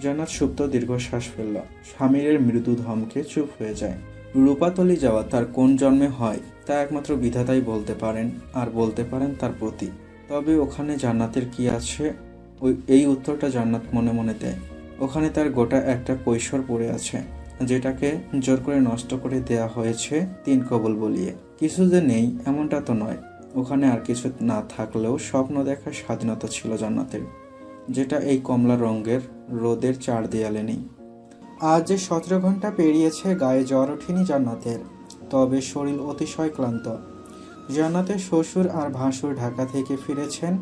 জান্নাত সুপ্ত দীর্ঘশ্বাস ফেলল। স্বামীর মৃদু ধমকে চুপ হয়ে যায়। রূপাতলি যাওয়া তার কোন জন্মে হয় তা একমাত্র বিধাতাই বলতে পারেন, আর বলতে পারেন তার প্রতি। তবে ওখানে জান্নাতের কি আছে, এই উত্তরটা জান্নাত মনে মনে দেয়। ওখানে তার গোটা একটা কৈশোর পড়ে আছে, যেটাকে জোর করে নষ্ট করে দেয়া হয়েছে 3 কবুল বলিয়ে। কিছু যে নেই এমনটা তো নয়। ওখানে আর কিছু না থাকলেও স্বপ্ন দেখার স্বাধীনতা ছিল জান্নাতের, যেটা এই কমলা রঙের রোদের 4 দেয়ালে নেই। আজ যে 17 ঘন্টা পেরিয়েছে, গায়ে জ্বর ওঠেনি জান্নাতের, তবে শরীর অতিশয় ক্লান্ত। জান্নাতের শ্বশুর আর ভাসুর ঢাকা থেকে ফিরেছেন।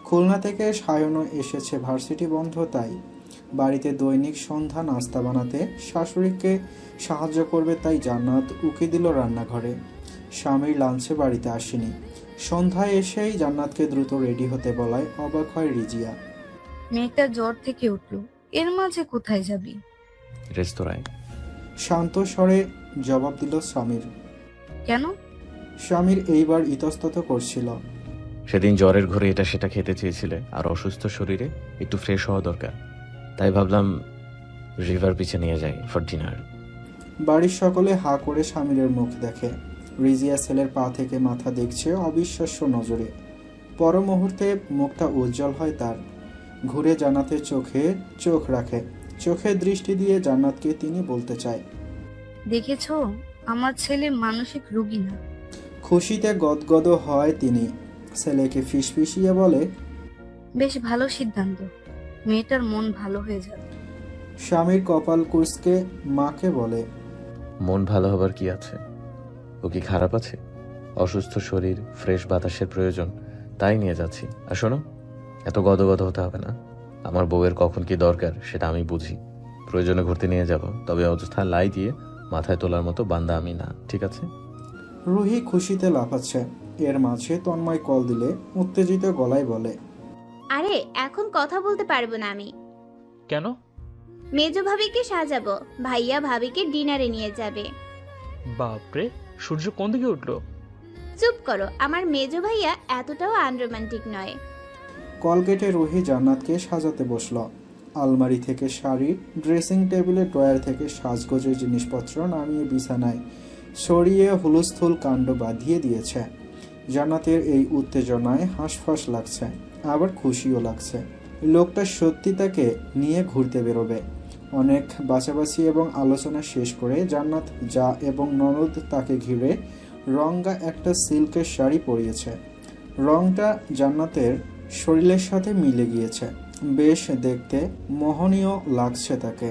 খুলনা থেকে সায়নও এসেছে, ভার্সিটি বন্ধ তাই। বাড়িতে দৈনিক সন্ধ্যা নাস্তা বানাতে শাশুড়িকে সাহায্য করবে, তাই জান্নাত উকি দিল রান্নাঘরে। স্বামীর লাঞ্চে বাড়িতে আসেনি। সন্ধ্যায় এসেই জান্নাতকে দ্রুত রেডি হতে বলায় অবাক হয় রিজিয়া। মেয়েটা জ্বর থেকে উঠল, এর মাঝে কোথায় যাবি? রেস্তোরাঁয়। শান্ত স্বরে জবাব দিল স্বামীর। কেন? স্বামীর এইবার ইতস্তত করছিল। সেদিন জ্বরের ঘরে এটা সেটা খেতে চেয়েছিলে, আর অসুস্থ শরীরে একটু ফ্রেশ হওয়া দরকার, তাই ভাবলাম রিভার বিচে নিয়ে যাই ফর ডিনার। বাড়ির সকলে হা করে স্বামীরের মুখ দেখে। রিজিয়া ছেলের পা থেকে মাথা দেখছে অবিশ্বাস্য নজরে। পর মুহূর্তে মুখটা উজ্জ্বল হয় তার। ঘুরে জান্নাতের চোখে চোখ রাখে। চোখে দৃষ্টি দিয়ে জান্নাতকে তিনি বলতে চায়, দেখেছো, আমার ছেলে মানসিক রোগী না। খুশিতে গদগদ হয় তিনি। ছেলেকে ফিসফিসিয়ে বলে, বেশ ভালো সিদ্ধান্ত, মেয়েটার মন ভালো হয়ে যাবে। স্বামীর কপাল কুঁচকে মাকে বলে, মন ভালো হবার কি আছে? ও কি খারাপ আছে? অসুস্থ শরীর, ফ্রেশ বাতাসের প্রয়োজন, তাই নিয়ে যাচ্ছি। আর শোনো, এত গদগদ হতে হবে না। আমার বউয়ের কখন কি দরকার সেটা আমি বুঝি। প্রয়োজনে ঘুরতে নিয়ে যাব, তবে অযথা লাই দিয়ে মাথায় তোলার মতো বান্দা আমি না, ঠিক আছে? রুহি খুশিতে লাফাচ্ছে। এর মাঝে তন্ময় কল দিলে উত্তেজিত গলায় বলে, আরে এখন কথা বলতে পারবো না আমি। কেন? মেজো ভাবিকে সাজাবো, ভাইয়া ভাবিকে ডিনারে নিয়ে যাবে। বাপরে, সূর্য কোন দিকে উঠলো? চুপ করো, আমার মেজো ভাইয়া এতটাও আনরোমান্টিক নয়। কল কেটে রুহি জান্নাতকে সাজাতে বসল। আলমারি থেকে শাড়ি, ড্রেসিং টেবিলে ড্রয়ার থেকে সাজগোজের জিনিসপত্র নামিয়ে বিছানায় সরিয়ে হুলস্থুল কাণ্ড বাঁধিয়ে দিয়েছে। জান্নাতের এই উত্তেজনায় হাঁসফাঁস লাগছে, আবার খুশিও লাগছে। লোকটা সত্যি তাকে নিয়ে ঘুরতে বেরোবে। অনেক বাছাবাছি এবং আলোচনা শেষ করে জান্নাত যা এবং ননদ তাকে ঘিরে রঙা একটা সিল্কের শাড়ি পরিয়েছে। রংটা জান্নাতের শরীরের সাথে মিলে গিয়েছে, বেশ দেখতে মোহনীয় লাগছে তাকে।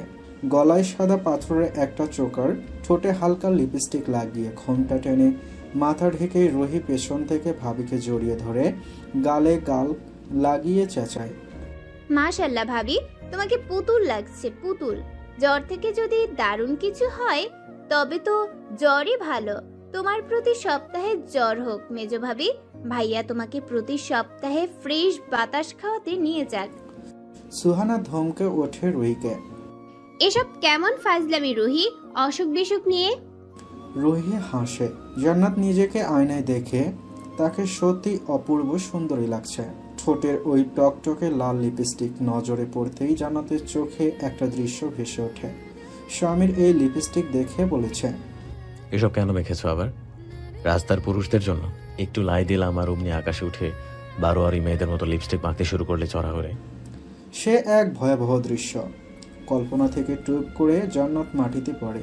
গলায় সাদা পাথরের একটা চোকার, ঠোঁটে হালকা লিপস্টিক লাগিয়ে ঘোমটা টেনে মাথা ঢেকে রুহি পেছন থেকে ভাবিকে জড়িয়ে ধরে গালে গাল লাগিয়ে চেঁচায়, মাশাল্লাহ ভাবি, তোমাকে পুতুল লাগছে, পুতুল। জ্বর থেকে যদি দারুণ কিছু হয় তবে তো জ্বরই ভালো। তোমার প্রতি সপ্তাহে জ্বর হোক মেজো ভাবি, ভাইয়া তোমাকে প্রতি সপ্তাহে ফ্রেশ বাতাস খাওয়াতে নিয়ে যাক। সুহানা ধমকে ওঠে রুহিকে। এসব কেমন ফাজলামি রুহি, অসুখ বিসুখ নিয়ে? রুহি হাসে। জান্নাত নিজেকে আয়নায় দেখে তাকে সত্যি অপূর্ব সুন্দরী লাগছে। ঠোঁটের ওই টকটকে লাল লিপস্টিক নজরে পড়তেই জান্নাতের চোখে একটা দৃশ্য ভেসে ওঠে। স্বামীর এই লিপস্টিক দেখে বলেছে, এসব কেন মেখেছো আবার? রাস্তার পুরুষদের জন্য? একটু লাই দিলাম আর অমনি আকাশে উঠে বারোয়ারি মেয়েদের মতো লিপস্টিক মাখতে শুরু করলে চড়া করে। সে এক ভয়াবহ দৃশ্য। কল্পনা থেকে টুপ করে জান্নাত মাটিতে পড়ে।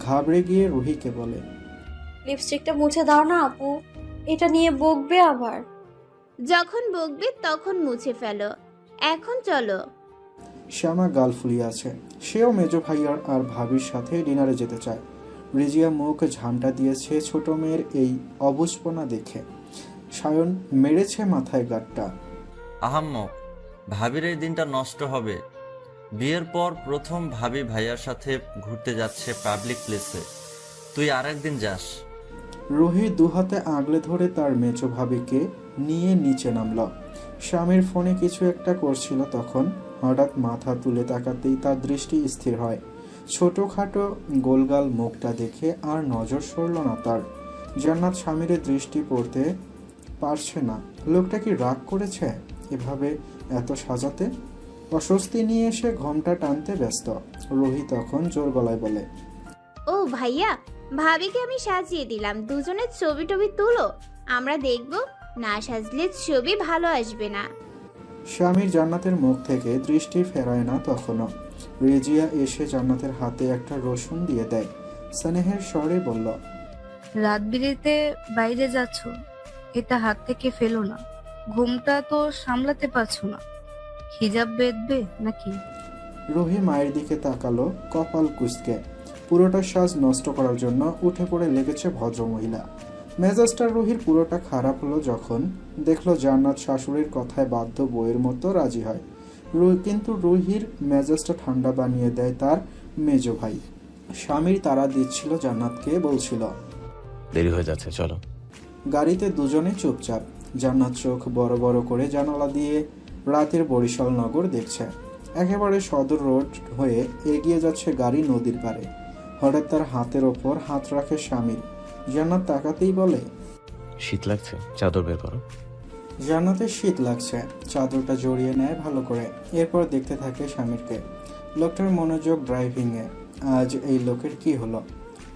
ঘাবড়ে গিয়ে রুহিকে বলে, লিপস্টিকটা মুছে দাও না আপু, এটা নিয়ে বকবে আবার। যখন বকবে তখন মুছে ফেলো, এখন চলো। শ্যামা গাল ফুলিয়ে আছে। সেও মেজো ভাইয়ার আর ভাবির সাথে ডিনারে যেতে চায়। রিজিয়া মুখ ঝামটা দিয়েছে ছোট মেয়ের এই অবুঝপনা দেখে। সায়ন মেরেছে মাথায় গাঁটটা। আহাম্মক, ভাবির এই দিনটা নষ্ট হবে। বিয়ের পর প্রথম ভাবি ভাইয়ার সাথে ঘুরতে যাচ্ছে পাবলিক প্লেসে, তুই আরেকদিন যাস। রুহি দুহাতে আগলে ধরে তার মেজো ভাবিকে নিয়ে নিচে নামল। স্বামীর ফোনে কিছু একটা করছিল তখন। হঠাৎ মাথা তুলে তাকাতেই তার দৃষ্টি স্থির হয়। ছোটখাটো গোলগাল মুখটা দেখে আর নজর সরল না তার। জান্নাত স্বামীর দৃষ্টি পড়তে পারছে না। লোকটা কি রাগ করেছে এভাবে এত সাজাতে? অস্বস্তি নিয়ে এসে ঘোমটা টানতে ব্যস্ত। রুহি তখন জোর গলায় বলে, ও ভাইয়া, ভাবিকে আমি সাজিয়ে দিলাম, দুজনের ছবি টবি তুলো, আমরা দেখব। না সাজলে ছবি ভালো আসবে না। স্বামীর জান্নাতের মুখ থেকে দৃষ্টি ফেরায় না তখনও। রেজিয়া এসে জান্নাতের হাতে একটা রসুন দিয়ে দেয়। স্নেহের স্বরে বলল, রাত বিরেতে বাইরে যাচ্ছ, এটা হাত থেকে ফেলো না। ঘুমটা তো সামলাতে পারছো না, হিজাব বেঁধবে নাকি? রুহি মায়ের দিকে তাকালো কপাল কুঁচকে। পুরোটা সাজ নষ্ট করার জন্য উঠে পড়ে লেগেছে ভদ্রমহিলা। মেজাজটা রুহির পুরোটা খারাপ হলো যখন দেখলো জান্নাত শাশুড়ির কথায় বাধ্য বইয়ের মতো রাজি হয়। কিন্তু রুহির মেজাজটা ঠান্ডা বানিয়ে দেয় তার মেজো ভাই। স্বামীর তাড়া দিচ্ছিল জান্নাতকে, বলছিল, দেরি হয়ে যাচ্ছে, চলো। গাড়িতে দুজনে চুপচাপ। জান্নাত চোখ বড় বড় করে জানালা দিয়ে রাতের বরিশাল নগর দেখছে। একেবারে সদর রোড হয়ে এগিয়ে যাচ্ছে গাড়ি নদীর পাড়ে। হঠাৎ তার হাতের ওপর হাত রাখে স্বামীর। জান্নাত তাকাতেই বলে, শীত লাগছে, চাদর বের করো। জান্নাতের শীত লাগছে, চাদরটা জড়িয়ে নেয় ভালো করে। এরপর দেখতে থাকে স্বামীরকে। লোকটার মনোযোগ ড্রাইভিংয়ে। আজ এই লোকের কি হলো?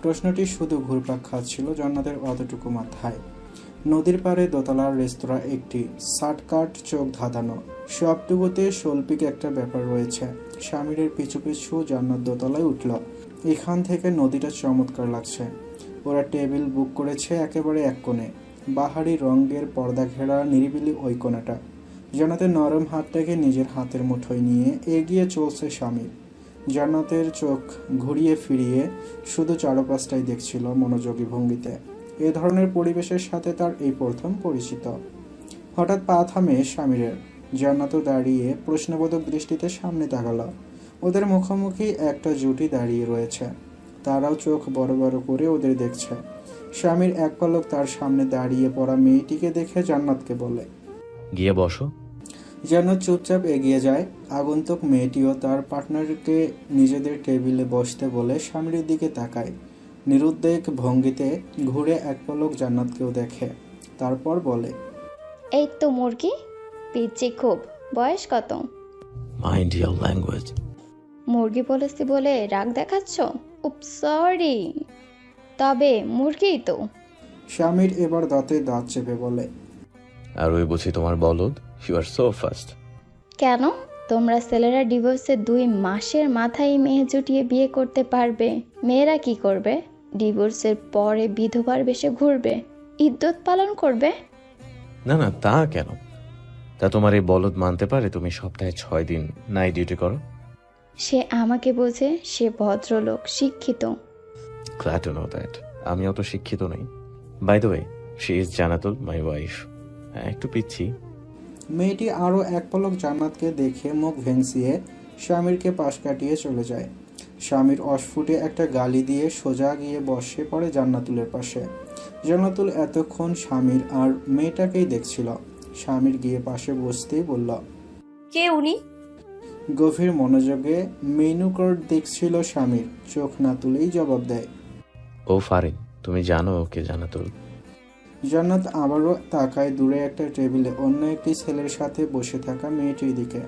প্রশ্নটি শুধু ঘুরপাক খাচ্ছিল জান্নাতের অতটুকু মাথায়। নদীর পাড়ে দোতলার রেস্তোরাঁ একটি, শার্টকাট চোখ ধাঁধানো, সবটুকুতে শৈল্পিক একটা ব্যাপার রয়েছে। স্বামীরের পিছু পিছু জান্নাত দোতলায় উঠল। এখান থেকে নদীটা চমৎকার লাগছে। ওরা টেবিল বুক করেছে একেবারে এক কোণে, বাহারি রঙের পর্দা ঘেরা নিরিবিলি ওই কোণাটা। জান্নাতের নরম হাতটাকে নিজের হাতের মুঠোয় নিয়ে এগিয়ে চলছে স্বামীর। জান্নাতের চোখ ঘুরিয়ে ফিরিয়ে শুধু চারপাশটাই দেখছিল মনোযোগী ভঙ্গিতে। এ ধরনের পরিবেশের সাথে তার এই প্রথম পরিচিত। হঠাৎ পা থামে স্বামীরের। জান্নাতও দাঁড়িয়ে প্রশ্নবোধক দৃষ্টিতে সামনে তাকাল। ওদের মুখোমুখি একটা জুটি দাঁড়িয়ে রয়েছে, তারাও চোখ বড় বড় করে ওদের দেখছে। স্বামীর এক পলক তার সামনে দাঁড়িয়ে পড়া মেয়েটিকে দেখে জান্নাতকে বলে, গিয়ে বসো। জান্নাত চুপচাপ এগিয়ে যায়। আগন্তুক মেয়েটিও তার পার্টনারকে নিজেদের টেবিলে বসতে বলে স্বামীর দিকে তাকায়। নিরুদ্বেগ ভঙ্গিতে ঘুরে এক পলক জান্নাতকেও দেখে, তারপর বলে, এই তো মুরগি, পিচ্ছি খুব। বয়স কত? Mind your language. মুরগি বলেছি বলে রাগ দেখাচ্ছ? উপ সরি, তবে মুরগিই তো। স্বামীর এবার দাঁতে দাঁত চেপে বলে, আর ওই বুঝি তোমার বলদ? You are so fast. কেন? তোমরা ছেলেরা ডিভোর্সের 2 মাসের মাথায় মেয়ে জুটিয়ে বিয়ে করতে পারবে, মেয়েরা কি করবে? ডিভোর্সের পরে বিধবার বেশে ঘুরবে, ইদ্যত পালন করবে। না না, তা কেন? তা তোমার এই বলদ মানতে পারে তুমি সপ্তাহে 6 দিন নাইট ডিউটি করো? সে আমাকে বোঝে, সে ভদ্রলোক, শিক্ষিত। Glad to know that. আমি অত শিক্ষিত নই। By the way, she is Jannatul, my wife. একটু পিচ্ছি। মেয়েটি আরও এক পলক জান্নাতকে দেখে মুখ ভেংসিয়ে স্বামীরকে পাশ কাটিয়ে চলে যায়। স্বামীর অস্ফুটে একটা গালি দিয়ে সোজা গিয়ে বসে পড়ে জান্নাতুলের পাশে। জান্নাতুল এতক্ষণ স্বামীর আর মেয়েটাকেই দেখছিল। স্বামীর গিয়ে পাশে বসতেই বলল, কে উনি? গভীর মনোযোগে মেনু কার্ড দেখছিল স্বামীর। চোখ না তুলেই জবাব দেয়, ও ফারিন, তুমি জানো ওকে জান্নাতুল? জান্নাত আবারও তাকায় দূরে একটা টেবিলে অন্য একটি ছেলের সাথে বসে থাকা মেয়েটির দিকে।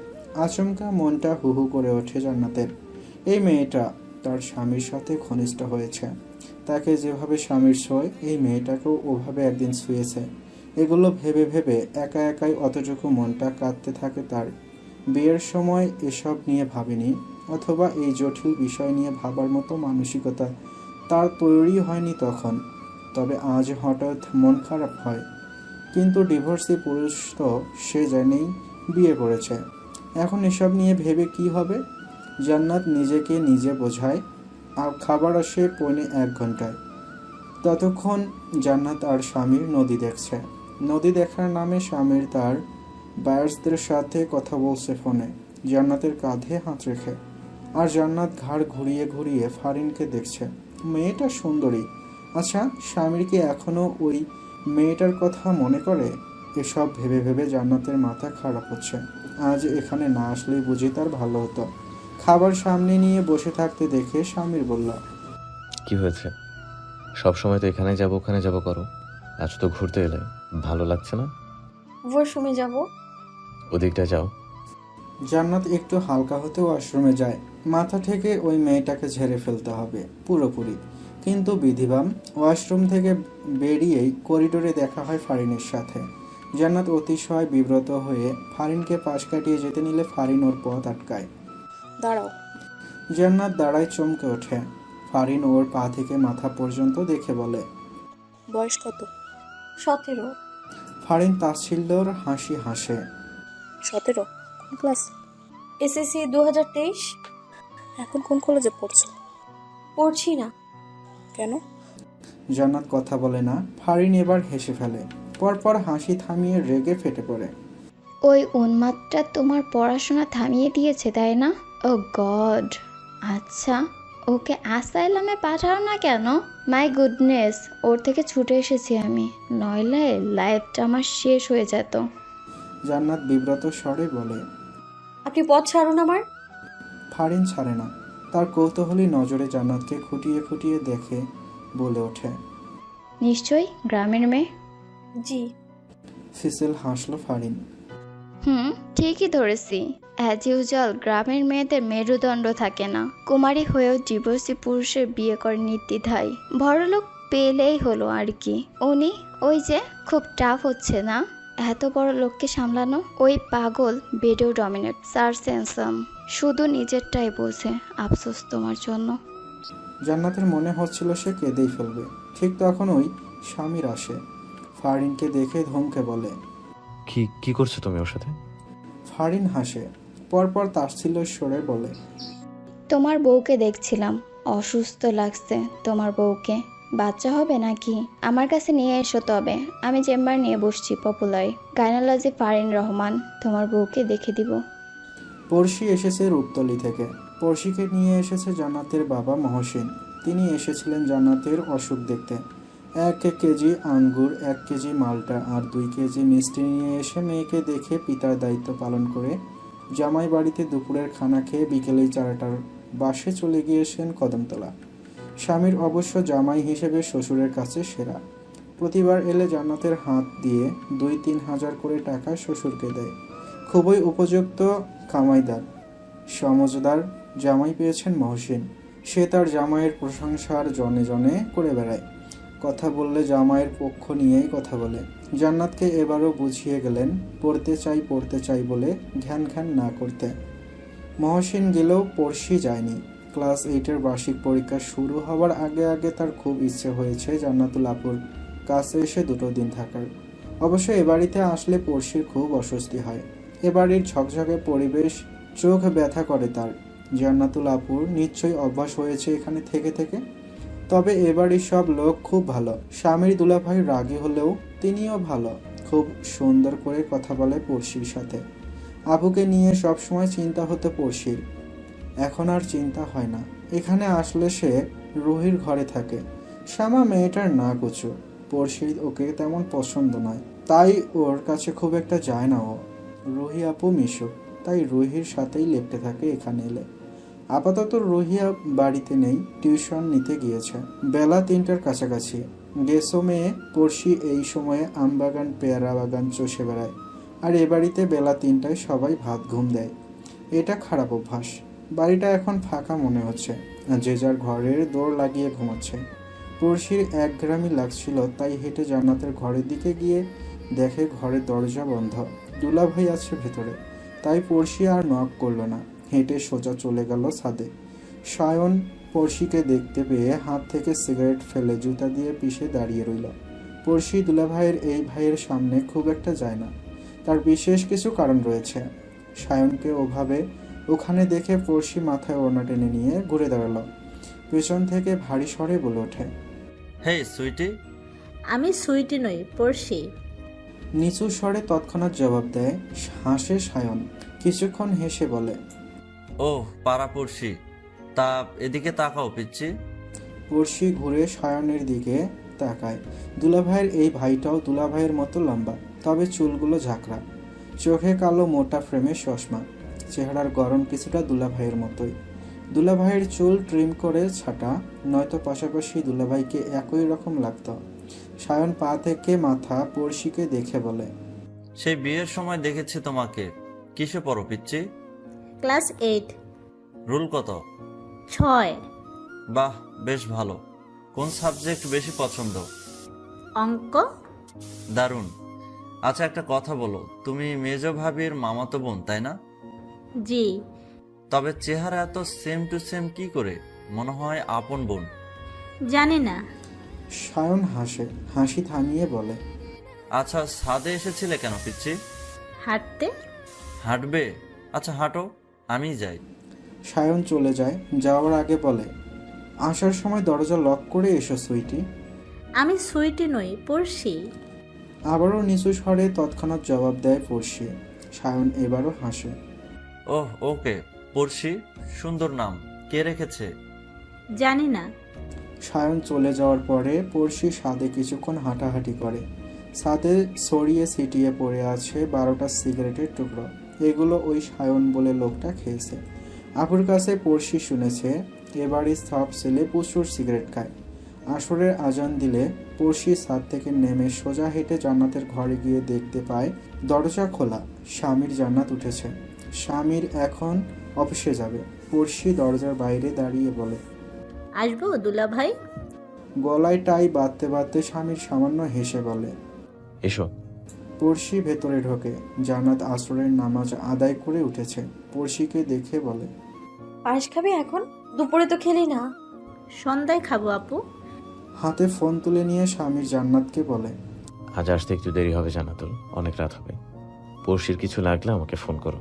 আচমকা মনটা হু হু করে ওঠে জান্নাতের। এই মেয়েটা তার স্বামীর সাথে ঘনিষ্ঠ হয়েছে। তাকে যেভাবে স্বামীর ছোঁয়, এই মেয়েটাকেও ওভাবে একদিন ছুঁয়েছে। এগুলো ভেবে ভেবে একা একাই অতটুকু মনটা কাঁদতে থাকে তার। বিয়ের সময় এসব নিয়ে ভাবেনি, অথবা এই জটিল বিষয় নিয়ে ভাবার মতো মানসিকতা তার তৈরি হয়নি তখন। তবে আজ হঠাৎ মন খারাপ হয়। কিন্তু ডিভোর্সি পুরুষ তো সে জানেই বিয়ে করেছে, এখন এসব নিয়ে ভেবে কি হবে? জান্নাত নিজেকে নিজে বোঝায়। আর খাবার আসে পৌনে 1 ঘন্টায়। ততক্ষণ জান্নাত আর স্বামীর নদী দেখছে। নদী দেখার নামে স্বামীর তার বায়ার্সদের সাথে কথা বলছে ফোনে, জান্নাতের কাঁধে হাত রেখে। আর জান্নাত ঘাড় ঘুরিয়ে ঘুরিয়ে ফারিনকে দেখছে। মেয়েটা সুন্দরী। আচ্ছা, স্বামীর কি এখনো ওই মেয়েটার কথা মনে করে? এসব ভেবে ভেবে জান্নাতের মাথা খারাপ হচ্ছে। আজ এখানে না আসলেই বুঝি তার ভালো হতো। খাবার সামনে নিয়ে বসে থাকতে দেখে স্বামীর বলল, কি হয়েছে? সবসময় তো এখানে যাবো ওখানে যাবো করো, আজ তো ঘুরতে এলে, ভালো লাগছে না? ওয়াশরুমে যাব। ওদিকটা যাও। জান্নাত একটু হালকা হতে ওয়াশরুমে যায়। মাথা থেকে ওই মেয়েটাকে ঝেড়ে ফেলতে হবে পুরোপুরি। কিন্তু বিধিবাম ওয়াশরুম থেকে বেরিয়েই করিডোরে দেখা হয় ফারিনের সাথে। জান্নাত অতিশয় বিব্রত হয়ে ফারিনকে পাশ কাটিয়ে যেতে নিলে ফারিন ওর পথ আটকায়। দাঁড়াও। জান্নাত দাঁড়ায়, চমকে ওঠে। ফারিন ওর পা থেকে মাথা পর্যন্ত দেখে বলে, বয়স কত? 17। ফারিন তাচ্ছিল্যর হাসি হাসে। 17? কোন ক্লাস? এসএসসি 2023। এখন কোন কলেজে পড়ছো? পড়ছি না। কেন? জান্নাত কথা বলে না। ফারিন এবার হেসে ফেলে, পরপর হাসি থামিয়ে রেগে ফেটে পড়ে। ওই উন্মাদটা তোমার পড়াশোনা থামিয়ে দিয়েছে তাই না? ও গড, আচ্ছা ওকে আসাইলামে পাঠাও না কেন? মাই গুডনেস, ওর থেকে ছুটে এসেছি আমি, নইলে লাইফটা আমার শেষ হয়ে যেত। জান্নাত বিব্রত স্বরে বলে। আপনি পথ ছাড়ুন আমার। ফারিন ছাড়ে না। তার কৌতূহলী নজরে জান্নাতকে খুঁটিয়ে খুঁটিয়ে দেখে বলে ওঠে, নিশ্চয়ই গ্রামের মেয়ে। জি। সিসেল হাসলো ফারিন। ঠিকই ধরেছি। অ্যাজ ইউজুয়াল গ্রামের মেয়েদের মেরুদণ্ড থাকে না। কুমারী হয়েও ডিভোর্সি পুরুষের বিয়ে করে নির্দ্বিধায়। বড়লোক পেলেই হলো আর কি। উনি ওই যে খুব টাফ হচ্ছে না এত বড় লোককে সামলানো। ওই পাগল বেডেও ডমিনেট, সার সেন্সাম, শুধু নিজেরটাই বোঝে। আফসোস তোমার জন্য। জান্নাতের মনে হচ্ছিল সে কেঁদেই ফেলবে। ঠিক তখন ওই স্বামীর আসে। ফারিনকে দেখে ধমকে বলে, কি করছো তুমি ওর সাথে? ফারিন হাসে, পরপর তাচ্ছিল্যের স্বরে বলে, তোমার বউকে দেখছিলাম, অসুস্থ লাগছে তোমার বউকে। বাচ্চা হবে নাকি? আমার কাছে নিয়ে এসো তবে। আমি চেম্বার নিয়ে বসছি পপুলার গাইনোলজি ফারিন রহমান, তোমার বউকে দেখে দিব। পড়শি এসেছে রূপতলি থেকে। পড়শিকে নিয়ে এসেছে জান্নাতের বাবা মহসিন। তিনি এসেছিলেন জান্নাতের অসুখ দেখতে। 1 কেজি আঙ্গুর, 1 কেজি মালটা আর 2 কেজি মিষ্টি নিয়ে এসে মেয়েকে দেখে পিতার দায়িত্ব পালন করে জামাই বাড়িতে দুপুরের খানা খেয়ে বিকেলে 4টার বাসে চলে গিয়েছেন কদমতলা। স্বামীর অবশ্য জামাই হিসেবে শ্বশুরের কাছে সেরা। প্রতিবার এলে জান্নাতের হাত দিয়ে 2-3 হাজার করে টাকা শ্বশুরকে দেয়। খুবই উপযুক্ত কামাইদার সমজদার জামাই পেয়েছেন মহসিন। সে তার জামাইয়ের প্রশংসার জনে জনে করে বেড়ায়। কথা বললে জামাইয়ের পক্ষ নিয়েই কথা বলে। জান্নাতকে এবারও বুঝিয়ে গেলেন পড়তে চাই বলে ঘ্যান ঘ্যান না করতে। মহসিন গেলেও পড়শি যায়নি। ক্লাস 8-এর বার্ষিক পরীক্ষা শুরু হওয়ার আগে আগে তার খুব ইচ্ছে হয়েছে জান্নাতুল আপুর কাছে এসে 2 দিন থাকার। অবশ্য এ বাড়িতে আসলে পড়শির খুব অস্বস্তি হয়। এ বাড়ির ঝকঝকে পরিবেশ চোখ ব্যথা করে তার। জান্নাতুল আপুর নিশ্চয়ই অভ্যাস হয়েছে এখানে থেকে থেকে। তবে এ বাড়ির সব লোক খুব ভালো। স্বামীর দুলাভাই রাগী হলেও তিনিও ভালো। খুব সুন্দর করে কথা বলে পড়শির সাথে। আপুকে নিয়ে সবসময় চিন্তা হতো পড়শির। এখন আর চিন্তা হয় না। এখানে আসলে সে রুহির ঘরে থাকে। শ্যামা মেয়েটার না কুচু। পড়শির ওকে তেমন পছন্দ নয়, তাই ওর কাছে খুব একটা যায় না ও। রুহি আপু মিশুক, তাই রুহির সাথেই লেপটে থাকে এখানে এলে। আপাতত রুহি বাড়িতে নেই, টিউশন নিতে গিয়েছে। বেলা 3টার কাছাকাছি। গেছো মেয়ে পড়শি এই সময়ে আমবাগান পেয়ারা বাগান চষে বেড়ায়। আর এ বাড়িতে বেলা 3টায় সবাই ভাত ঘুম দেয়। এটা খারাপ অভ্যাস। বাড়িটা এখন ফাঁকা মনে হচ্ছে, যে যার ঘরের দৌড় লাগিয়ে ঘুমাচ্ছে। পড়শির একঘেরামি লাগছিল, তাই হেঁটে জান্নাতের ঘরের দিকে গিয়ে দেখে ঘরের দরজা বন্ধ। দুলাভাই আছে ভেতরে, তাই পড়শি আর নক করলো না। হেঁটে সোজা চলে গেল ছাদে। সায়ন পড়শিকে দেখতে পেয়ে হাত থেকে সিগারেট ফেলে জুতা দিয়ে পিষে দাঁড়িয়ে রইল। পড়শি দুলাভাইয়ের এই ভাইয়ের সামনে খুব একটা যায় না, তার বিশেষ কিছু কারণ রয়েছে। সায়নকে ওভাবে ওখানে দেখে পড়শি মাথায় ওড়না টেনে নিয়ে ঘুরে দাঁড়ালো। পেছন থেকে ভারী স্বরে বলে ওঠে, হেই সুইটি। আমি সুইটি নই, পড়শি। নিচু স্বরে তৎক্ষণাৎ জবাব দেয়। হাসে সায়ন, কিছুক্ষণ হেসে বলে, ওহ পাড়াপড়শি, তা এদিকে তাকাও পিচ্ছি। পড়শি ঘুরে সায়নের দিকে তাকায়। দুলাভাইয়ের এই ভাইটাও দুলাভাইয়ের মতো লম্বা, তবে চুলগুলো ঝাঁকড়া। চোখে কালো মোটা ফ্রেমের চশমা। চেহারার গড়ন কিছুটা দুলাভাইয়ের মতোই। দুলাভাইয়ের চুল ট্রিম করে ছাটা, নয়তো পাশাপাশি দুলাভাইকে একই রকম লাগতো। সায়ন পা থেকে মাথা পড়শিকে দেখে বলে, সেই বিয়ের সময় দেখেছি তোমাকে। কিসে পড়ো পিচ্ছি? ক্লাস 8। রুল কত? 6। বাহ, বেশ ভালো। কোন সাবজেক্ট বেশি পছন্দ? অঙ্ক। দারুণ। আচ্ছা, একটা কথা বলো, তুমি মেজ ভাবির মামাতো বোন তাই না? জি। তবে চেহারা এত সেম টু সেম কি করে? মনে হয় আপন বোন। জানি না। সায়ন হাসে, হাসি থামিয়ে বলে, আচ্ছা, ছাদে এসেছিলে কেন পিচ্ছি? হাঁটতে। হাঁটবে? আচ্ছা হাঁটো, আমি যাই। সায়ন চলে যায়। যাওয়ার আগে বলে, আসার সময় দরজা লক করে এসো সুইটি। আমি সুইটি নই, পড়শি। আবারও নিচু স্বরে তৎক্ষণাৎ জবাব দেয় পড়শি। সায়ন এবারও হাসে। ওহ, ওকে। পড়শি, সুন্দর নাম। কে রেখেছে? জানি না। সায়ন চলে যাওয়ার পরে পড়শি ছাদে কিছুক্ষণ হাঁটাহাঁটি করে। ছাদে ছড়িয়ে ছিটিয়ে পড়ে আছে 12টা সিগারেটের টুকরো। এগুলো ওই সায়ন বলে লোকটা খেয়েছে। আপুর কাছে পড়শি শুনেছে এবারই সব ছেলে প্রচুর সিগারেট খায়। আসরের আজান দিলে পড়শি ছাদ থেকে নেমে সোজা হেঁটে জান্নাতের ঘরে গিয়ে দেখতে পায় দরজা খোলা। স্বামীর জান্নাত উঠেছে। স্বামীর এখন অফিসে যাবে। পড়শি দরজার বাইরে দাঁড়িয়ে বলে, আসবো দুলা ভাই? গলায় টাই বাঁধতে বাঁধতে স্বামীর সামান্য হেসে বলে, এসো। পড়শি ভেতরে ঢোকে। জান্নাত আসরের নামাজ আদায় করে উঠেছে। পড়শিকে দেখে বলে, পায়েস খাবি এখন? দুপুরে তো খেলি না। সন্ধ্যায় খাবো আপু। হাতে ফোন তুলে নিয়ে স্বামীর জান্নাতকে বলে, আজ আসতে একটু দেরি হবে জান্নাতুল, অনেক রাত হবে। পড়শির কিছু লাগলে আমাকে ফোন করো।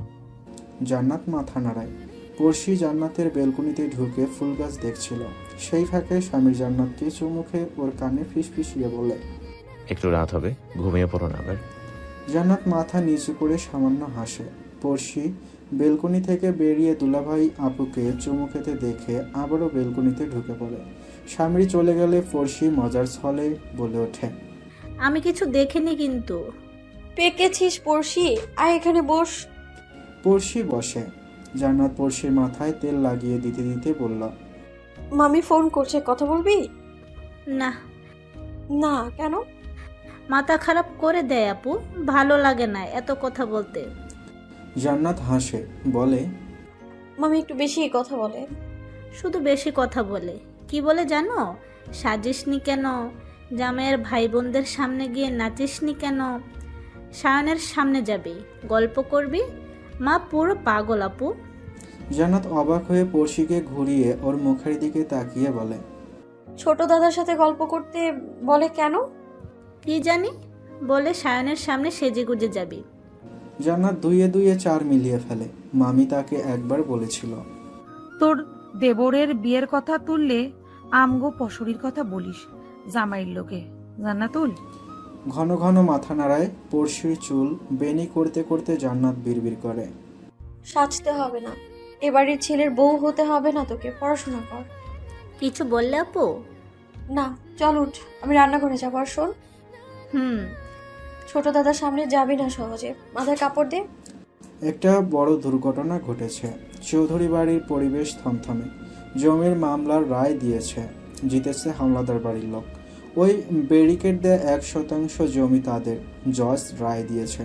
জান্নাত মাথা নাড়ায়। পড়শি জান্নাতের বেলকনিতে ঢুকে ফুল গাছ দেখছিল। সেই ফাঁকে স্বামীর জান্নাতকে চুমুখে ওর কানে ফিসফিসিয়ে বলে, একটু রাত হবে, ঘুমিয়ে পড়ো না আবার। জান্নাত মাথা নিচু করে সামান্য হাসে। পড়শি বেলকনি থেকে বেরিয়ে দুলাভাই আপুকে চুমু খেতে দেখে আবারও বেলকনিতে ঢুকে পড়ে। স্বামী চলে গেলে পড়শি মজার ছলে বলে ওঠে, আমি কিছু দেখিনি কিন্তু। পেকেছিস পড়শি, আয় এখানে বস। পড়শি বসে। জান্নাত পড়শির মাথায় তেল লাগিয়ে দিতে দিতে বলল, মামি ফোন করছে, কথা বলবি? না। না কেন? মাথা খারাপ করে দেয় আপু, ভালো লাগে না এত কথা বলতে। জান্নাত হাসে, বলে, মামি একটু বেশি কথা বলে। শুধু বেশি কথা বলে। কি বলে জানো? সাজিসনি কেন? জামাইয়ের ভাই বোনদের সামনে গিয়ে নাচিসনি কেন? সায়নের সামনে যাবি, গল্প করবি। মা পুরো পাগল আপু। জান্নাত অবাক হয়ে পড়শিকে ঘুরিয়ে ওর মুখের দিকে তাকিয়ে বলে, ছোট দাদার সাথে গল্প করতে বলে কেন? কি জানি, বলে সায়নের সামনে সেজেগুজে যাবি। জান্নাত দুইয়ে দুইয়ে 4 মিলিয়ে ফেলে। মামি তাকে একবার বলেছিল, তোর দেবরের বিয়ের কথা তুললে আমগো পশরির কথা বলিস জামাইয়ের লোকে, জান্নাতুল। ঘন ঘন মাথা নাড়ায়। পড়শির চুল বেনি করতে করতে জান্নাত বিড়বিড় করে, সাজতে হবে না, এবারের ছেলের বউ হতে হবে না তোকে, পড়াশোনা কর। কিছু বললে আপু? না, চল উঠ, আমি রান্নাঘরে যাবো। আর শোন, ছোট দাদার সামনে যাবি না সহজে, মাথায় কাপড় দে। একটা বড় দুর্ঘটনা ঘটেছে। চৌধুরী বাড়ির পরিবেশ থমথমে। জমির মামলার রায় দিয়েছে, জিতেছে হামলাদার বাড়ির লোক। ওই ব্যারিকেড দেয়া 1% জমি তাদের। জজ রায় দিয়েছে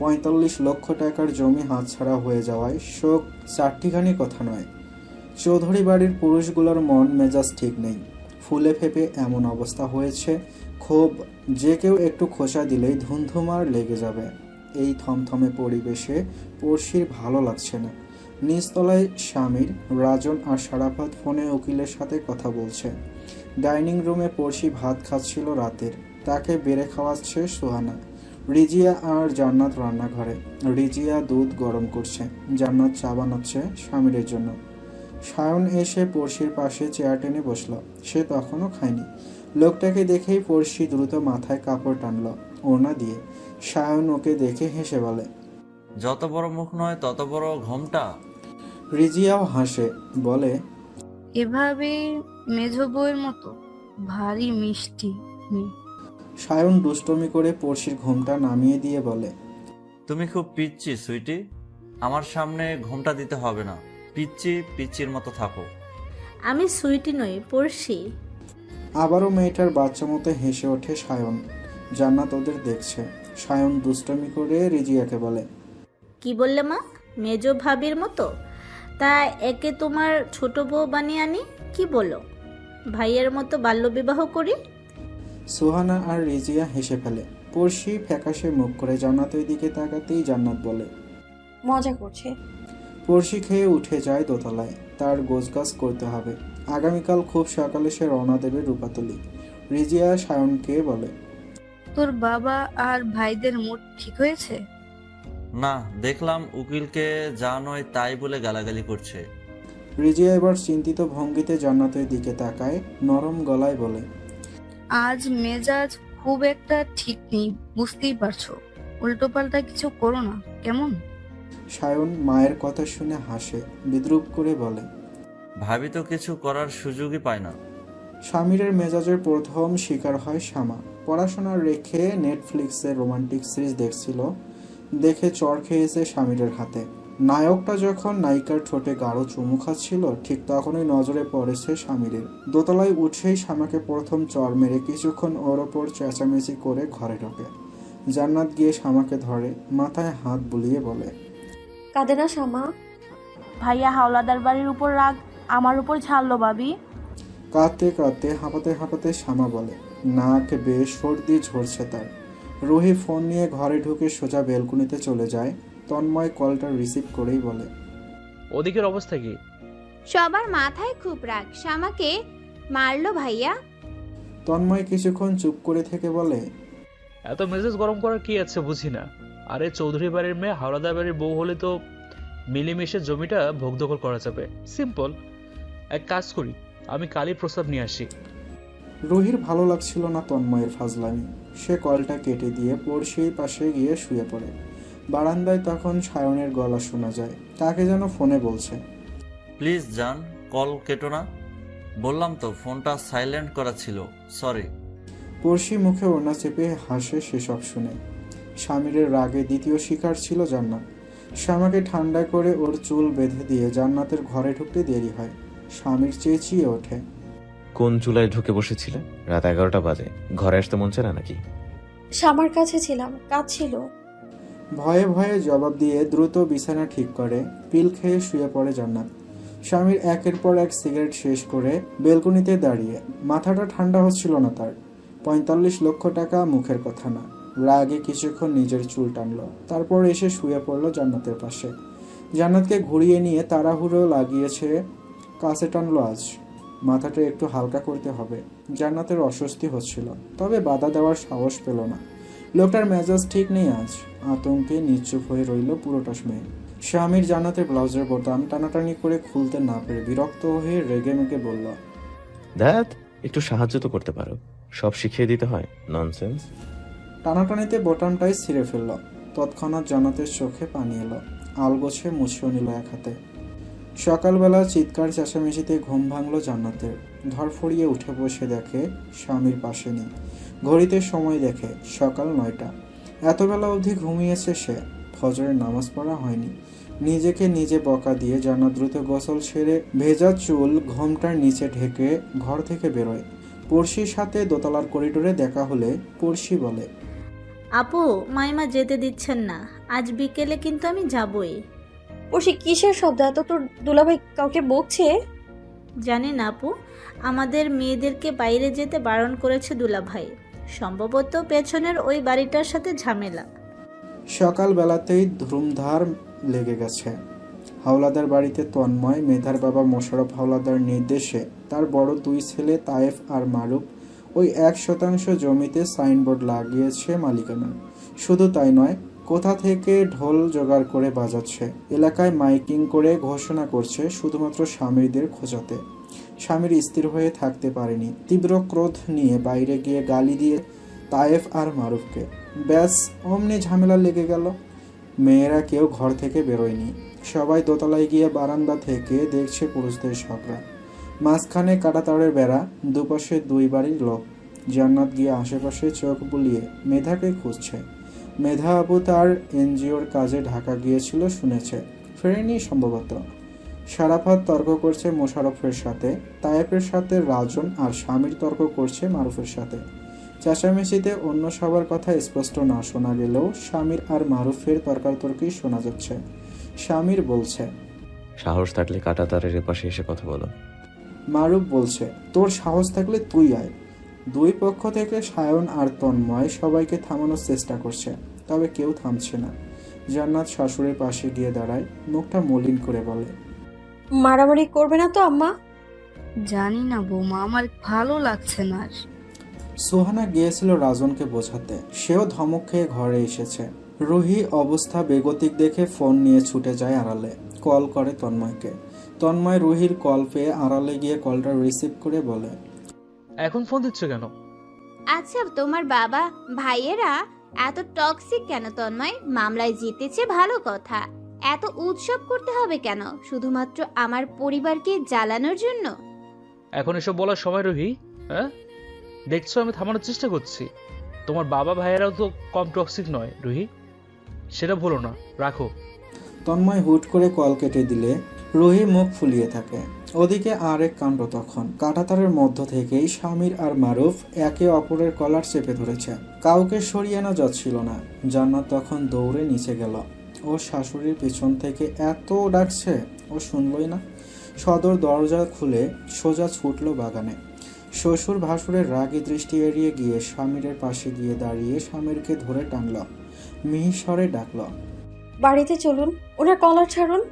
45 লক্ষ টাকার জমি হাতছাড়া হয়ে যাওয়ায় শোক চারটিখানি কথা নয়। চৌধুরী বাড়ির পুরুষগুলোর মন মেজাজ ঠিক নেই। ফুলে ফেপে এমন অবস্থা হয়েছে, ক্ষোভ যে কেউ একটু খোঁচা দিলেই ধুমধুমার লেগে যাবে। এই থমথমে পরিবেশে পড়শির ভালো লাগছে না। নিচতলায় স্বামীর রাজন আর সারাফাত ফোনে উকিলের সাথে কথা বলছে। ডাইনিং রুমে পড়শি ভাত খাচ্ছিল রাতের, তাকে বেড়ে খাওয়াচ্ছে সুহানা। রিজিয়া আর জান্নাত রান্নাঘরে। রিজিয়া দুধ গরম করছে, জান্নাত চা বানাচ্ছে স্বামীর জন্য। সায়ন এসে পড়শির পাশে চেয়ার টেনে বসল। সে তখনও খায়নি। লোকটাকে দেখেই পড়শি দ্রুত মাথায় কাপড় টানল ওড়না দিয়ে। সায়ন ওকে দেখে হেসে বলে, যত বড় মুখ নয় তত বড় ঘোমটা। রিজিয়াও হাসে, বলে, এভাবে মেঝো বউয়ের মতো ভারী মিষ্টি মেয়ে। সায়ন দুষ্টমি করে পড়শির ঘোমটা নামিয়ে দিয়ে বলে, তুমি খুব পিচ্ছি সুইটি, আমার সামনে ঘোমটা দিতে হবে না। পিচ্ছি পিচ্চির মতো থাকো। আমি সুইটি নই, পড়শি। আবারও মেয়েটার বাচ্চা মতো হেসে ওঠে সায়ন। জান্নাত ওদের দেখছে। সায়ন দুষ্টমি করে রিজিয়াকে বলে, কি বললে মা? মেজো ভাবির মতো? তা একে তোমার ছোট বউ বানিয়ে আনি, কি বলো? ভাইয়ের মতো বাল্যবিবাহ করি? সুহানা আর রিজিয়া হেসে ফেলে। পড়শি ফ্যাকাশে মুখ করে জান্নাতের দিকে তাকাতেই জান্নাত বলে, মজা করছে। পড়শি খেয়ে উঠে যায় দোতলায়। তার গোছগাছ করতে হবে। আগামীকাল খুব সকালে সে রওনা দেবে রূপাতলি। রিজিয়া সায়নকে বলে, তোর বাবা আর ভাইদের মুড ঠিক হয়েছে? না, দেখলাম উকিলকে যা নয় তাই বলে গালাগালি করছে। রিজিয়া এবার চিন্তিত ভঙ্গিতে জান্নাতের দিকে তাকায়, নরম গলায় বলে, আজ মেজাজ খুব একটা ঠিক নেই, বুঝতেই পারছো। উল্টোপাল্টা কিছু করো না, কেমন? সায়ন মায়ের কথা শুনে হাসে, বিদ্রূপ করে বলে, ভাবি তো কিছু করার সুযোগই পায় না। স্বামীরের মেজাজের প্রথম শিকার হয় শ্যামা। পড়াশোনা রেখে নেটফ্লিক্সে রোমান্টিক সিরিজ দেখছিল, দেখে চড় খেয়েছে স্বামীরের হাতে। নায়কটা যখন নায়িকার ঠোঁটে গাঢ় চুমু খাচ্ছিল, ঠিক তখনই নজরে পড়েছে স্বামীরের। দোতলায় উঠেই শ্যামাকে প্রথম চড় মেরে কিছুক্ষণ ওর ওপর চেঁচামেচি করে ঘরে ঢোকে। জান্নাত গিয়ে শ্যামাকে ধরে, মাথায় হাত বুলিয়ে বলে, কাঁদে না শ্যামা? ভাইয়া হাওলাদার বাড়ির উপর রাগ আমার উপর ছাড়লো ভাবি। কাঁদতে কাঁদতে হাঁপাতে হাঁপাতে শ্যামা বলে, নাক বেয়ে সর্দি ঝরছে তার। রুহি ফোন নিয়ে ঘরে ঢুকে সোজা বেলকুনিতে চলে যায়। তন্ময় কলটা রিসিভ করেই বলে, ওদিকের অবস্থা কি? সবার মাথায় খুব রাগ, শ্যামাকে মারলো ভাইয়া। তন্ময় কিছুক্ষণ চুপ করে থেকে বলে, এত মেজাজ গরম করার কি আছে বুঝি না। আরে চৌধুরী বাড়ির মেয়ে হাওলাদার বাড়ির বউ হলে তো মিলেমিশে জমিটা ভোগদখল করা যাবে, সিম্পল। এক কাজ করি, আমি কালই প্রস্তাব নিয়ে আসি। রুহির ভালো লাগছিল না তন্ময়ের ফাজলামি। সে কলটা কেটে দিয়ে পড়শির পাশে গিয়ে শুয়ে পড়ে। বারান্দায় তখন সায়নের গলা শোনা যায়, তাকে যেন ফোনে বলছে, প্লিজ জান, কল কেটো না। বললাম তো ফোনটা সাইলেন্ট করা ছিল, সরি। পড়শি মুখে ওড়না চেপে হাসে সেসব শুনে। স্বামীরের রাগে দ্বিতীয় শিকার ছিল জান্নাত। শ্যামাকে ঠান্ডা করে ওর চুল বেঁধে দিয়ে জান্নাতের ঘরে ঢুকতে দেরি হয়। স্বামীর চেঁচিয়ে ওঠে, কোন চুলায় ঢুকে বসেছিলে? রাত 11টা বাজে, ঘরে আসতে মন চায় না নাকি? শ্যামার কাছে ছিলাম, কাজ ছিল। ভয়ে ভয়ে জবাব দিয়ে দ্রুত বিছানা ঠিক করে পিল খেয়ে শুয়ে পড়ে জান্নাত। স্বামীর একের পর এক সিগারেট শেষ করে বেলকনিতে দাঁড়িয়ে। মাথাটা ঠান্ডা হচ্ছিল না তার। 45 লক্ষ টাকা মুখের কথা না। রাগে কিছুক্ষণ নিজের চুল টানলো, তারপর এসে শুয়ে পড়লো জান্নাতের পাশে। জান্নাতকে ঘুরিয়ে নিয়ে তাড়াহুড়ো লাগিয়েছে, কাছে টানলো আজ। মাথাটা একটু হালকা করতে হবে। জান্নাতের অস্বস্তি হচ্ছিল, তবে বাধা দেওয়ার সাহস পেল না। লোকটার মেজাজ ঠিক নেই আজ। আতঙ্কে নিশ্চুপ হয়ে রইল পুরোটা সময়। স্বামীর জান্নাতের ব্লাউজের বোতাম টানাটানি করে খুলতে না পেরে বিরক্ত হয়ে রেগে মেগে বলল, দ্যাট একটু সাহায্য তো করতে পারো, সব শিখিয়ে দিতে হয়? ননসেন্স। টানাটানিতে বোতামটাই ছিঁড়ে ফেলল। তৎক্ষণাৎ জান্নাতের চোখে পানি এলো। আলগোছে মুছেও নিল এক হাতে। সকালবেলা চিৎকার চেঁচামেচিতে ঘুম ভাঙল জান্নাতের। ধরফড়িয়ে উঠে বসে দেখে স্বামীর পাশে নেই। ঘড়িতে সময় দেখে সকাল 9টা। এতবেলা অবধি ঘুমিয়েছে সে। ফজরের নামাজ পড়া হয়নি। নিজেকে নিজে বকা দিয়ে জান্নাত দ্রুত গোসল সেরে ভেজা চুল ঘোমটার নিচে ঢেকে ঘর থেকে বেরোয়। পড়শির সাথে দোতলার করিডোরে দেখা হলে পড়শি বলে, আপু, মাইমা যেতে দিচ্ছেন না, আজ বিকেলে কিন্তু আমি যাবই। পড়শি কিসের শব্দ? এত তোর দুলাভাই কাউকে বকছে? জানি না আপু, আমাদের মেয়েদেরকে বাইরে যেতে বারণ করেছে দুলাভাই। সম্ভবত পেছনের ওই বাড়িটার সাথে ঝামেলা। সকালবেলাতেই ধুমধার লেগে গেছে। হাওলাদার বাড়িতে তন্ময়, মেধার বাবা মোশাররফ হাওলাদার নির্দেশে তার বড় 2 ছেলে তায়েফ আর মারুফ ওই 1% জমিতে সাইনবোর্ড লাগিয়েছে মালিকানা। শুধু তাই নয়, কোথা থেকে ঢোল জোগাড় করে বাজাচ্ছে। এলাকায় মাইকিং করে ঘোষণা করছে শুধুমাত্র স্বামীদের খোঁজাতে। স্বামীর স্থির হয়ে থাকতে পারেনি। তীব্র ক্রোধ নিয়ে বাইরে গিয়ে গালি দিয়ে তায়েফ আর মারুফকে। ব্যাস, অমনি ঝামেলা লেগে গেল। মেয়েরা কেউ ঘর থেকে বেরোয়নি। সবাই দোতলায় গিয়ে বারান্দা থেকে দেখছে পুরুষদের ঝগড়া। মাঝখানে কাঁটাতারের বেড়া, দুপাশে 2 বাড়ির লোক। জান্নাত গিয়ে আশেপাশে চোখ বুলিয়ে মেধাকে খুঁজছে। মেধা আপু তার এনজিওর কাজে ঢাকা গিয়েছিল শুনেছে, ফেরেনি সম্ভবত। শারাফাত তর্ক করছে মোশাররফের সাথে, তায়েফের সাথে রাজন, আর স্বামীর তর্ক করছে মারুফের সাথে। চেঁচামেচিতে অন্য সবার কথা স্পষ্ট না শোনা গেলেও স্বামীর আর মারুফের তর্কাতর্কি শোনা যাচ্ছে। স্বামীর বলছে, সাহস থাকলে কাঁটাতারের এপাশে এসে কথা বলো। মারুফ বলছে, তোর সাহস থাকলে তুই আয়। দুই পক্ষ থেকে সায়ন আর তন্ময় সবাইকে থামানোর চেষ্টা করছে, তবে কেউ থামছে না। জান্নাত শাশুড়ির পাশে গিয়ে দাঁড়ায়, মুখটা মলিন করে বলে, মারামারি করবে না তো আম্মা? জানি না বৌমা, আমার ভালো লাগছে না আর। সোহানা গিয়েছিল রাজনকে বোঝাতে, সেও ধমক খেয়ে ঘরে এসেছে। রুহি অবস্থা বেগতিক দেখে ফোন নিয়ে ছুটে যায় আড়ালে, কল করে তন্ময়কে। তন্ময় রুহির কল পেয়ে আড়ালে গিয়ে কলটা রিসিভ করে বলে, এখন ফোন দিচ্ছ কেন? আচ্ছা, তোমার বাবা ভাইয়েরা এত টক্সিক কেন তন্ময়? মামলায় জিতেছে ভালো কথা, এত উৎসব করতে হবে কেন? শুধুমাত্র আমার পরিবারকে জ্বালানোর জন্য? এখন এসব বলার সময় রুহি? হ্যাঁ, দেখছো আমি থামানোর চেষ্টা করছি। তোমার বাবা ভাইয়েরাও তো কম টক্সিক নয় রুহি, সেটা ভুলো না। রাখো। তন্ময় হুট করে কল কেটে দিলে রুহি মুখ ফুলিয়ে থাকে। ওদিকে আরেক কাণ্ড, তখন কাঁটাতারের মধ্য থেকেই স্বামীর আর মারুফ একে অপরের কলার চেপে ধরেছে। কাউকে সরিয়ে আনা যাচ্ছিল না। জান্নাত তখন দৌড়ে নিচে গেল। ও শাশুড়ির পিছন থেকে এত ডাকছে, ও শুনলই না। সদর দরজা খুলে সোজা ছুটল বাগানে। শ্বশুর ভাসুরের রাগী দৃষ্টি এড়িয়ে গিয়ে স্বামীরের পাশে গিয়ে দাঁড়িয়ে স্বামীরকে ধরে টানল, মিহিস্বরে ডাকল, বাড়িতে চলুন, ওনার কলার ছাড়ুন।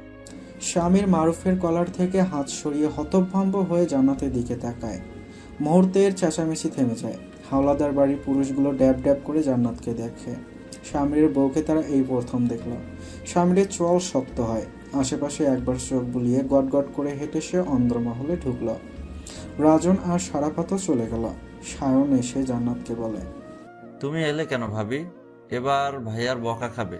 স্বামীর মারুফের কলার থেকে হাত সরিয়ে হতভম্ব হয়ে জান্নাতের দিকে তাকায়। মুহূর্তের চেঁচামেচি থেমে যায়। হাওলাদার বাড়ির পুরুষগুলো ড্যাব ড্যাব করে জান্নাতকে দেখে। স্বামীর বউকে তারা এই প্রথম দেখল। স্বামীর চল শক্ত হয়। আশেপাশে একবার চোখ বুলিয়ে গট গট করে হেঁটে সে অন্দরমহলে ঢুকল। রাজন আর সারাপাতও চলে গেল। সায়ন এসে জান্নাতকে বলে, তুমি এলে কেন ভাবি? এবার ভাইয়ার বকা খাবে।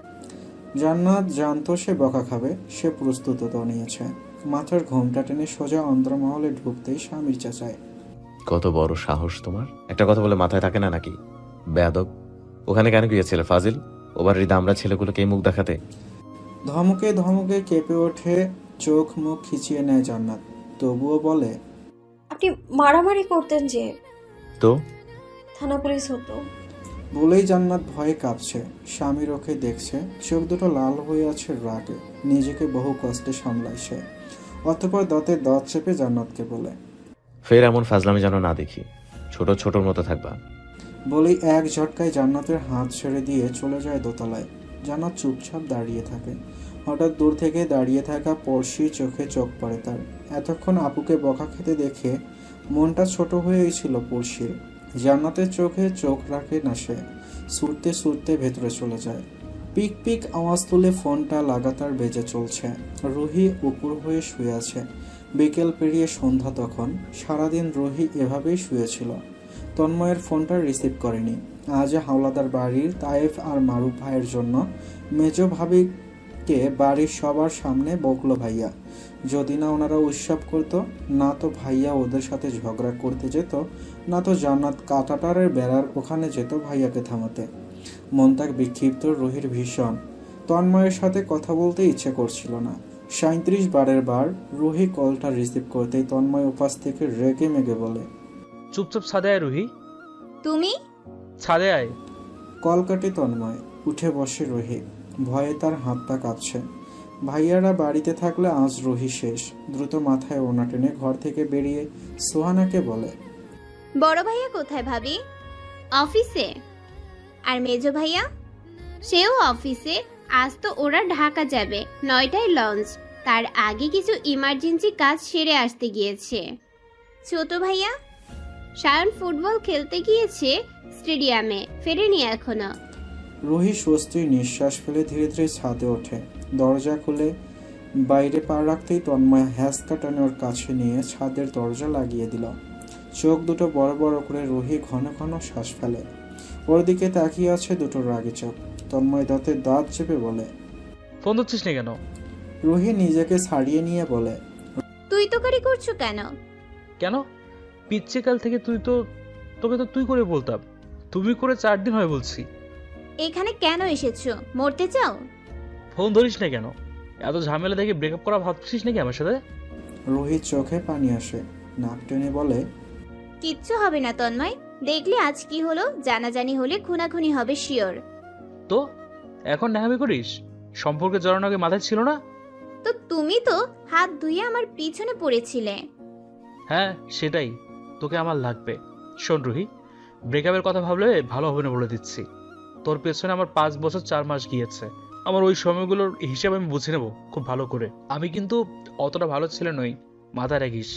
জান্নাত জানতো সে বকা খাবে, সে প্রস্তুত তো নিয়েছে। মাথার ঘোমটা টেনে সোজা অন্দরমহলে ঢুকতেই স্বামীর চেঁচায়, কত বড় সাহস তোমার! একটা কথা বলে মাথায় থাকে না নাকি? বেয়াদব! ওখানে কেন গিয়েছিলে ফাজিল? ও বাড়ির দামড়া ছেলেগুলোকে মুখ দেখাতে? ধমকে ধমকে কেঁপে ওঠে, চোখ মুখ খিচিয়ে নেয় জান্নাত। তবুও বলে, আপনি মারামারি করতেন যে? তো থানা পুলিশ হতো। বলেই জান্নাত ভয়ে কাঁপছে। স্বামীর ওকে দেখছে, চোখ দুটো লাল হয়ে আছে রাগে। নিজেকে বহু কষ্টে সামলায় সে। অতঃপর দাঁতের দাঁত চেপে জান্নাতকে বলে, ফের এমন ফাজলামি যেন না দেখি। ছোট ছোটর মতো থাকবা। বলেই এক ঝটকায় জান্নাতের হাত ছেড়ে দিয়ে চলে যায় দোতলায়। জান্নাত চুপচাপ দাঁড়িয়ে থাকে। হঠাৎ দূর থেকে দাঁড়িয়ে থাকা পড়শি চোখে চোখ পড়ে তার। এতক্ষণ আপুকে বকা খেতে দেখে মনটা ছোট হয়েই ছিল পড়শির। জান্নাতের চোখে চোখ রাখে না সে। ছুটতে ছুটতে ভেতরে চলে যায়। পিক পিক আওয়াজ তুলে ফোনটা লাগাতার বেজে চলছে। রুহি উপর হয়ে শুয়ে আছে। বিকেল পেরিয়ে সন্ধ্যা তখন। সারাদিন রুহি এভাবেই শুয়েছিল। তন্ময়ের ফোনটা রিসিভ করেনি। আজ হাওলাদার বাড়ির তায়েফ আর মারুফ ভাইয়ের জন্য মেজ ভাবিকে বাড়ির সবার সামনে বকলো ভাইয়া। যদি না ওনারা উৎসব করতো, না তো ভাইয়া ওদের সাথে ঝগড়া করতে যেত, না তো জান্নাত কাঁটাতারের বেড়ার ওখানে যেত ভাইয়াকে থামাতে। মনটা বিক্ষিপ্ত রুহির ভীষণ। তন্ময়ের সাথে কথা বলতে ইচ্ছে করছিল না। 37 বারের বার রুহি কলটা রিসিভ করতেই তন্ময় উপাস থেকে রেগে মেগে বলে, চুপচাপ ছাদে আয় রুহি। তুমি ছাদে আয়। কল কাটে তন্ময়। উঠে বসে রুহি। ভয়ে তার হাত পা কাঁপছে। ভাইয়ারা বাড়িতে থাকলে আজ রুহি শেষ। দ্রুত মাথায় ওনা টেনে ঘর থেকে বেরিয়ে সোহানাকে বলে, বড় ভাইয়া কোথায় ভাবি? অফিসে। আর মেজো ভাইয়া? সেও অফিসে। আজ তো ওরা ঢাকা যাবে, 9টায় লঞ্চ। তার আগে কিছু ইমার্জেন্সি কাজ সেরে আসতে গিয়েছে। ছোট ভাইয়া সায়ন ফুটবল খেলতে গিয়েছে স্টেডিয়ামে, ফেরেনি এখনো। রুহি স্বস্তির নিঃশ্বাস ফেলে ধীরে ধীরে ছাদে ওঠে। দরজা খুলে বাইরে পা রাখতেই তন্ময় হ্যাস কাটানোর কাছে নিয়ে ছাদের দরজা লাগিয়ে দিল। চোখ দুটো বড় বড় করে রুহি ঘন ঘন শ্বাস ফেলে। ওর দিকে তাকিয়ে আছে দুটো রাগি চোখ। তন্ময় দাঁতের দাঁত চেপে বলে, ফোন ধরছিস না কেন? রুহি নিজেকে ছাড়িয়ে নিয়ে বলে, তুই তো কারি করছো কেন? কেন? পিচ্ছে কাল থেকে তোকে তো তুই করে বলতাম, তুমি করে 4 দিন হয় বলছি। এখানে কেন এসেছো? মরতে চাও? ফোন ধরিস না কেন? এত ঝামেলা দেখে ব্রেকআপ করা ভাবছিস নাকি আমার সাথে? রুহির চোখে পানি আসে। নাক টেনে বলে, কিচ্ছু হবে না তন্ময়। দেখলে আজ কি হলো? জানাজানি হলে খুনাখুনি হবে শিওর। তো এখন নেহামি করিস? সম্পর্কে জড়ানো আগে মাথায় ছিল না? তো তুমি তো হাত ধুয়ে আমার পিছনে পড়েছিলে। হ্যাঁ সেটাই, তোকে আমার লাগবে। শোন রুহি, ব্রেকআপের কথা ভাবলে ভালো হবে না বলে দিচ্ছি। তোর পেছনে আমার 5 বছর 4 মাস গিয়েছে। আমার ওই সময়গুলোর হিসাব আমি বুঝে নেব খুব ভালো করে। আমি কিন্তু অতটা ভালো ছেলে নই, মাথায় রাখিস।